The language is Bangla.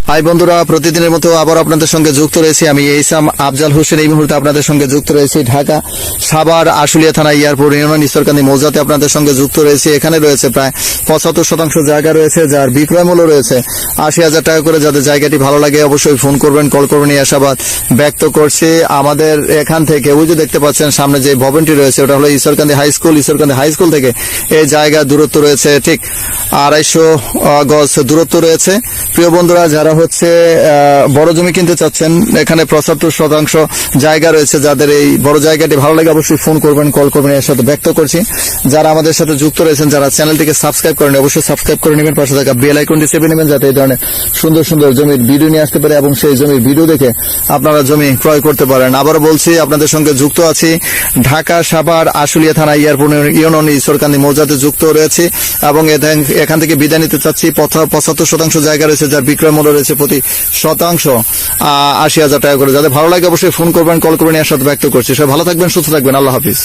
হাই বন্ধুরা, প্রতিদিনের মতো আবার আপনাদের সঙ্গে যুক্ত রয়েছি আমি এইসাম আফজাল হোসেন। এই মুহূর্তে আপনাদের সঙ্গে যুক্ত রয়েছি ঢাকা সাভার আশুলিয়া থানা এয়ারপোর্ট ইউনিয়ন ঈশ্বরকান্দি মৌজাতে আপনাদের সঙ্গে যুক্ত রয়েছি। এখানে রয়েছে প্রায় 75% জায়গা রয়েছে, যার বিক্রয় মূল্য রয়েছে 80,000 টাকা করে। যাদের জায়গাটি ভালো লাগে অবশ্যই ফোন করবেন, কল করবেন, এই আশাবাদ ব্যক্ত করছি। আমাদের এখান থেকে ওই যে দেখতে পাচ্ছেন সামনে যে ভবনটি রয়েছে ওটা হলো ঈশ্বরকান্দি হাই স্কুল। ঈশ্বরকান্দি হাই স্কুল থেকে এই জায়গা দূরত্ব রয়েছে ঠিক 250 গজ দূরত্ব রয়েছে। প্রিয় বন্ধুরা, যারা হচ্ছে বড় জমি কিনতে চাচ্ছেন, এখানে 75% জায়গা রয়েছে। যাদের এই বড় জায়গাটি ভালো লাগে অবশ্যই ফোন করবেন, কল করবেন, এর সাথে ব্যক্ত করছি। যারা আমাদের সাথে যুক্ত রয়েছেন, যারা চ্যানেলটিকে সাবস্ক্রাইব করেন অবশ্যই সাবস্ক্রাইব করে নেবেন, পাশে থাকা বেল আইকনটি চেপে নেবেন যাতে এই ধরনের সুন্দর সুন্দর জমির ভিডিও নিয়ে আসতে পারে এবং সেই জমির ভিডিও দেখে আপনারা জমি ক্রয় করতে পারেন। আবারও বলছি, আপনাদের সঙ্গে যুক্ত আছি ঢাকা সাভার আশুলিয়া থানা এয়ারপোর্ট ইউনিয়ন ঈশ্বরকান্দি মৌজাতে যুক্ত রয়েছে এবং এখান থেকে বিদায় নিতে চাচ্ছি। 75% জায়গা রয়েছে, যার বিক্রয় মূল্য রয়েছে প্রতি শতাংশ 80,000 টাকা করে। যাদের ভালো লাগে অবশ্যই ফোন করবেন, কল করবেন, এর সাথে ব্যক্ত করছি। সবাই ভালো থাকবেন, সুস্থ থাকবেন, আল্লাহ হাফিজ।